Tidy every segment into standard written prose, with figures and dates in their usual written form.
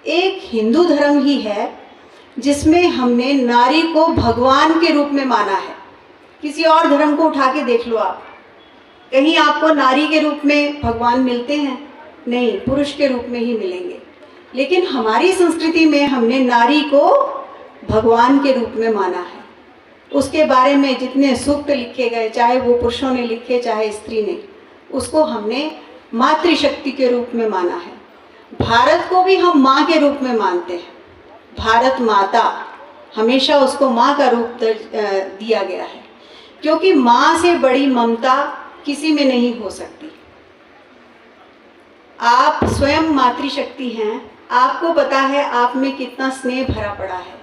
एक हिंदू धर्म ही है जिसमें हमने नारी को भगवान के रूप में माना है। किसी और धर्म को उठा के देख लो आप, कहीं आपको नारी के रूप में भगवान मिलते हैं? नहीं, पुरुष के रूप में ही मिलेंगे। लेकिन हमारी संस्कृति में हमने नारी को भगवान के रूप में माना है। उसके बारे में जितने सूक्त लिखे गए, चाहे वो पुरुषों ने लिखे चाहे स्त्री ने, उसको हमने मातृशक्ति के रूप में माना है। भारत को भी हम माँ के रूप में मानते हैं। भारत माता, हमेशा उसको माँ का रूप दिया गया है, क्योंकि माँ से बड़ी ममता किसी में नहीं हो सकती। आप स्वयं मातृशक्ति हैं, आपको पता है आप में कितना स्नेह भरा पड़ा है।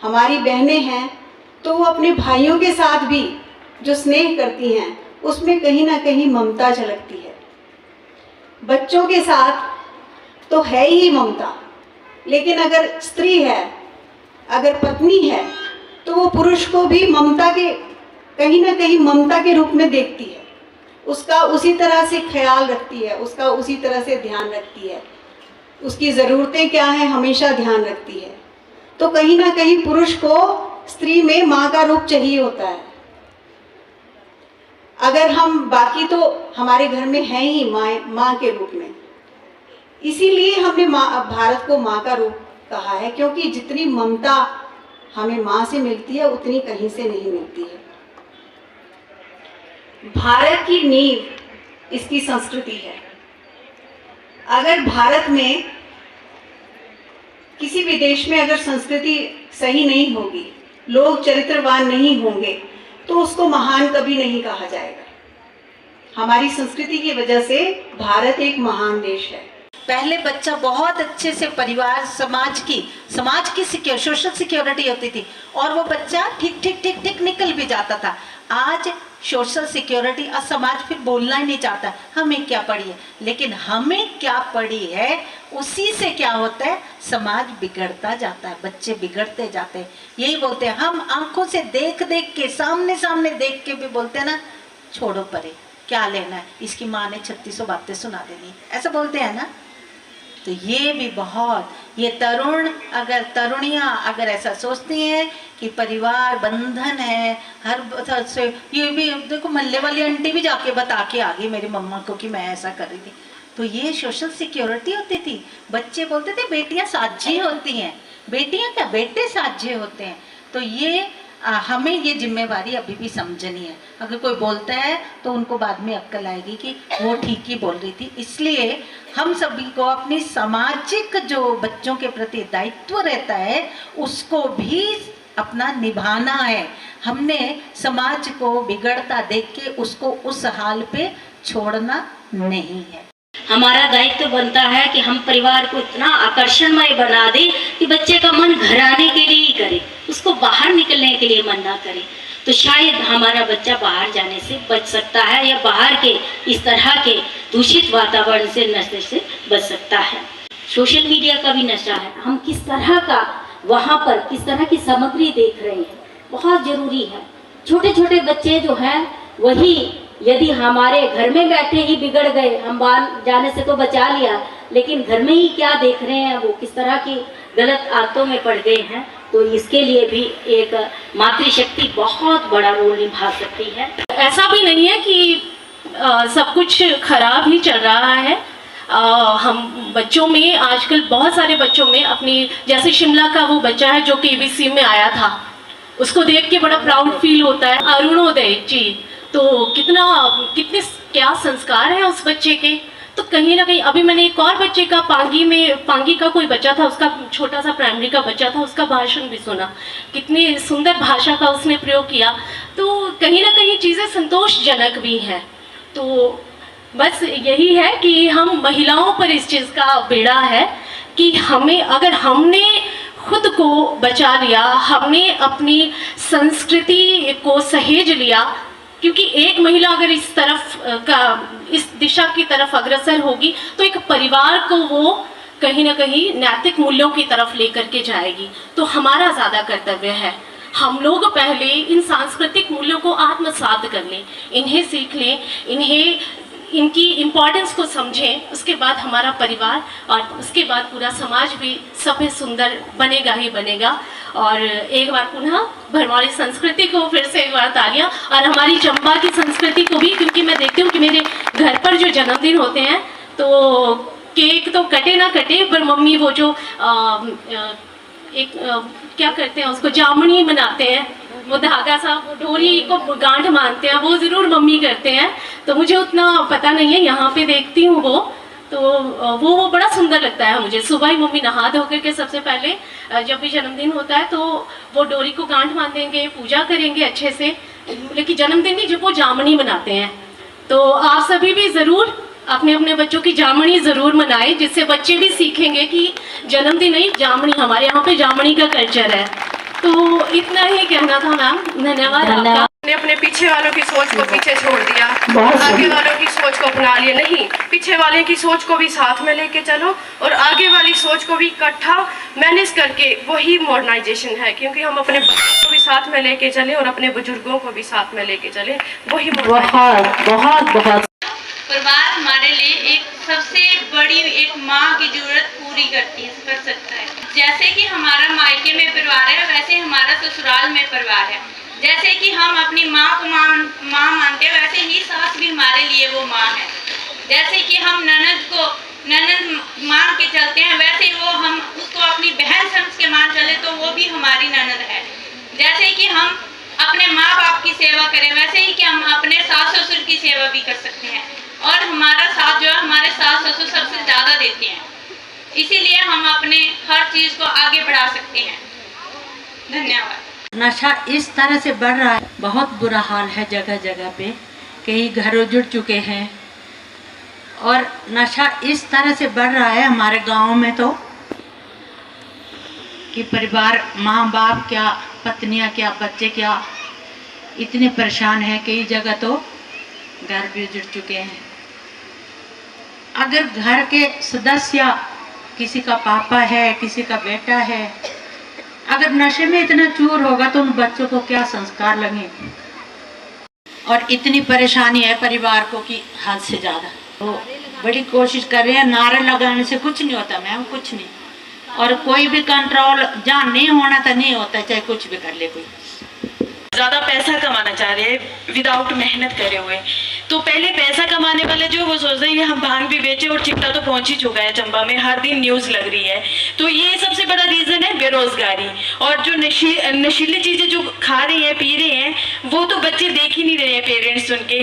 हमारी बहनें हैं तो वो अपने भाइयों के साथ भी जो स्नेह करती हैं उसमें कहीं ना कहीं ममता झलकती है। बच्चों के साथ तो है ही ममता, लेकिन अगर स्त्री है, अगर पत्नी है, तो वो पुरुष को भी ममता के कहीं ना कहीं ममता के रूप में देखती है। उसका उसी तरह से ख्याल रखती है, उसका उसी तरह से ध्यान रखती है, उसकी ज़रूरतें क्या हैं हमेशा ध्यान रखती है। तो कहीं ना कहीं पुरुष को स्त्री में माँ का रूप चाहिए होता है। अगर हम बाकी तो हमारे घर में है ही माँ के रूप में, इसीलिए हमने भारत को माँ का रूप कहा है, क्योंकि जितनी ममता हमें माँ से मिलती है उतनी कहीं से नहीं मिलती है। भारत की नींव इसकी संस्कृति है। अगर भारत में किसी भी देश में अगर संस्कृति सही नहीं होगी, लोग चरित्रवान नहीं होंगे, तो उसको महान कभी नहीं कहा जाएगा। हमारी संस्कृति की वजह से भारत एक महान देश है। पहले बच्चा बहुत अच्छे से परिवार समाज की सोशल सिक्योरिटी होती थी और वो बच्चा ठीक निकल भी जाता था। आज सोशल सिक्योरिटी और समाज फिर बोलना ही नहीं चाहता हमें क्या पड़ी है, लेकिन हमें क्या पड़ी है उसी से क्या होता है, समाज बिगड़ता जाता है, बच्चे बिगड़ते जाते हैं। यही बोलते हैं हम, आंखों से देख देख के, सामने देख के भी बोलते हैं ना, छोड़ो परे, क्या लेना है, इसकी माँ ने 3600 बातें सुना देनी, ऐसा बोलते हैं ना। तो ये भी बहुत, ये तरुणियाँ अगर ऐसा सोचती हैं कि परिवार बंधन है हर तरह से, ये भी देखो मल्ले वाली आंटी भी जाके बता के आ गई मेरी मम्मा को कि मैं ऐसा कर रही थी। तो ये सोशल सिक्योरिटी होती थी। बच्चे बोलते थे बेटियां साझी होती हैं, बेटियां क्या बेटे साझे होते हैं। तो ये हमें ये जिम्मेवारी अभी भी समझनी है। अगर कोई बोलता है तो उनको बाद में अक्ल आएगी कि वो ठीक ही बोल रही थी। इसलिए हम सभी को अपनी सामाजिक जो बच्चों के प्रति दायित्व रहता है उसको भी अपना निभाना है। हमने समाज को बिगड़ता देख के उसको उस हाल पे छोड़ना नहीं है। हमारा दायित्व बनता है कि हम परिवार को इतना आकर्षणमय बना दें कि बच्चे का मन घर आने के लिए ही करे, उसको बाहर निकलने के लिए मन ना करे। तो शायद हमारा बच्चा बाहर जाने से बच सकता है या बाहर के इस तरह के दूषित वातावरण से, नशे से बच सकता है। सोशल मीडिया का भी नशा है। हम किस तरह का वहाँ पर किस तरह की सामग्री देख रहे हैं, बहुत जरूरी है। छोटे छोटे बच्चे जो हैं वही, यदि हमारे घर में बैठे ही बिगड़ गए, हम बाहर जाने से तो बचा लिया, लेकिन घर में ही क्या देख रहे हैं, वो किस तरह की गलत आदतों में पड़ गए हैं, तो इसके लिए भी एक मातृशक्ति बहुत बड़ा रोल निभा सकती है। ऐसा भी नहीं है कि सब कुछ खराब ही चल रहा है। हम बच्चों में आजकल बहुत सारे बच्चों में अपनी, जैसे शिमला का वो बच्चा है जो केबीसी में आया था, उसको देख के बड़ा प्राउड फील होता है। अरुणोदय जी, तो कितने क्या संस्कार है उस बच्चे के। तो कहीं ना कहीं अभी मैंने एक और बच्चे का पांगी का कोई बच्चा था, उसका छोटा सा प्राइमरी का बच्चा था, उसका भाषण भी सुना, कितनी सुंदर भाषा का उसने प्रयोग किया। तो कहीं ना कहीं चीज़ें संतोषजनक भी हैं। तो बस यही है कि हम महिलाओं पर इस चीज़ का बेड़ा है कि हमें, अगर हमने खुद को बचा लिया, हमने अपनी संस्कृति को सहेज लिया, क्योंकि एक महिला अगर इस दिशा की तरफ अग्रसर होगी तो एक परिवार को वो कहीं ना कहीं नैतिक मूल्यों की तरफ लेकर के जाएगी। तो हमारा ज़्यादा कर्तव्य है हम लोग पहले इन सांस्कृतिक मूल्यों को आत्मसात कर लें, इन्हें सीख लें, इन्हें इनकी इम्पोर्टेंस को समझें, उसके बाद हमारा परिवार और उसके बाद पूरा समाज भी सभ्य सुंदर बनेगा ही बनेगा। और एक बार पुनः भरमौरी संस्कृति को फिर से एक बार तालियां, और हमारी चंबा की संस्कृति को भी, क्योंकि मैं देखती हूँ कि मेरे घर पर जो जन्मदिन होते हैं तो केक तो कटे ना कटे, पर मम्मी वो जो क्या करते हैं उसको जामनी बनाते हैं, वो धागा सा वो डोरी को गांठ मानते हैं, वो ज़रूर मम्मी करते हैं। तो मुझे उतना पता नहीं है, यहाँ पे देखती हूँ वो, तो वो बड़ा सुंदर लगता है मुझे। सुबह ही मम्मी नहा धो करके सबसे पहले जब भी जन्मदिन होता है तो वो डोरी को गांठ बांध देंगे, पूजा करेंगे अच्छे से, लेकिन जन्मदिन नहीं, जब वो जामनी मनाते हैं। तो आप सभी भी ज़रूर अपने अपने बच्चों की जामनी ज़रूर मनाएं, जिससे बच्चे भी सीखेंगे कि जन्मदिन नहीं, जामनी, हमारे यहाँ पे जामनी का कल्चर है। तो इतना ही कहना था मैम, धन्यवाद आपका। हमने अपने पीछे वालों की सोच को पीछे छोड़ दिया, आगे वालों की सोच को अपना लिया। नहीं, पीछे वाले की सोच को भी साथ में लेके चलो और आगे वाली सोच को भी इकट्ठा मैनेज करके, वही मॉडर्नाइजेशन है। क्योंकि हम अपने बच्चों को भी साथ में लेके चले और अपने बुजुर्गों को भी साथ में लेके चले, वही बहुत परिवार हमारे लिए एक सबसे बड़ी एक माँ की जरूरत पूरी कर सकता है। जैसे कि हमारा मायके में परिवार है, वैसे हमारा ससुराल में परिवार है। जैसे कि हम अपनी माँ को माँ मानते हैं, वैसे ही सास भी हमारे लिए वो माँ है। जैसे कि हम ननद मान के चलते हैं, वैसे ही वो हम उसको अपनी बहन समझ के मान चले तो वो भी हमारी ननद है। जैसे कि हम अपने माँ बाप की सेवा करें, वैसे ही कि हम अपने सास ससुर की सेवा भी कर सकते हैं। और हमारा साथ जो है हमारे सास ससुर सबसे ज़्यादा देते हैं, इसीलिए हम अपने हर चीज़ को आगे बढ़ा सकते हैं। धन्यवाद। नशा इस तरह से बढ़ रहा है, बहुत बुरा हाल है जगह जगह पे, कई घर उजड़ चुके हैं। और नशा इस तरह से बढ़ रहा है हमारे गांव में तो कि परिवार, माँ बाप क्या, पत्नियाँ क्या, बच्चे क्या, इतने परेशान हैं। कई जगह तो घर भी उजड़ चुके हैं। अगर घर के सदस्य, किसी का पापा है, किसी का बेटा है, अगर नशे में इतना चूर होगा तो उन बच्चों को क्या संस्कार लगेंगे। और इतनी परेशानी है परिवार को कि हद से ज़्यादा। तो बड़ी कोशिश कर रहे हैं, नारे लगाने से कुछ नहीं होता मैम, कुछ नहीं। और कोई भी कंट्रोल जहाँ नहीं होना था नहीं होता, चाहे कुछ भी कर ले कोई। ज़्यादा पैसा कमाना चाह रहे हैं विदाउट मेहनत करे हुए। तो पहले पैसा कमाने वाले जो वो सोच रहे हैं हम भांग भी बेचे, और चिट्टा तो पहुंच ही चुका है चंबा में, हर दिन न्यूज़ लग रही है। तो ये सबसे बड़ा रीज़न है बेरोजगारी। और जो नशीली चीज़ें जो खा रहे हैं, पी रहे हैं, वो तो बच्चे देख ही नहीं रहे हैं, पेरेंट्स उनके,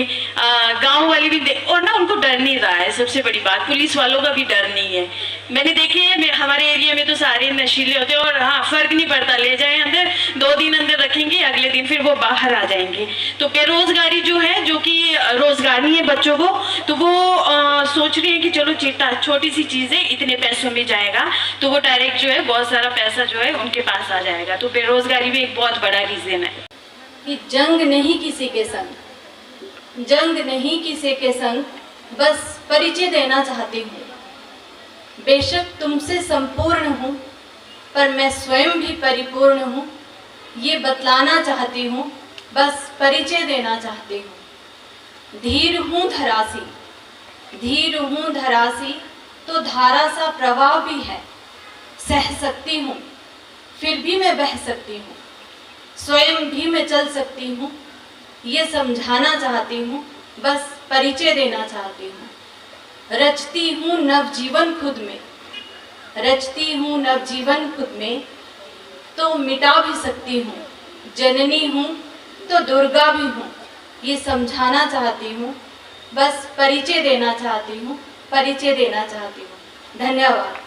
गाँव वाले भी और ना उनको डर नहीं रहा है। सबसे बड़ी बात, पुलिस वालों का भी डर नहीं है। मैंने देखे है हमारे एरिया में तो सारे नशीले होते हैं, और हाँ, फ़र्क नहीं पड़ता, ले जाए अंदर, 2 दिन अंदर रखेंगे, अगले दिन फिर वो बाहर आ जाएंगे। तो बेरोजगारी जो है, जो कि रोजगार नहीं है बच्चों को, तो वो सोच रही है कि चलो चिट्टा छोटी सी चीज़ है, इतने पैसों में जाएगा, तो वो डायरेक्ट जो है बहुत सारा पैसा जो है उनके पास आ जाएगा। तो बेरोजगारी भी एक बहुत बड़ा रीज़न है। कि जंग नहीं किसी के संग, जंग नहीं किसी के संग, बस परिचय देना चाहती हूँ। बेशक तुमसे संपूर्ण हूँ, पर मैं स्वयं भी परिपूर्ण हूँ, ये बतलाना चाहती हूँ, बस परिचय देना चाहती हूँ। धीर हूँ धरासी, धीर हूँ धरासी, तो धारा सा प्रवाह भी है। सह सकती हूँ, फिर भी मैं बह सकती हूँ, स्वयं भी मैं चल सकती हूँ, ये समझाना चाहती हूँ, बस परिचय देना चाहती हूँ। रचती हूँ नवजीवन खुद में, रचती हूँ नवजीवन खुद में, तो मिटा भी सकती हूँ। जननी हूँ तो दुर्गा भी हूँ, ये समझाना चाहती हूँ, बस परिचय देना चाहती हूँ, परिचय देना चाहती हूँ। धन्यवाद।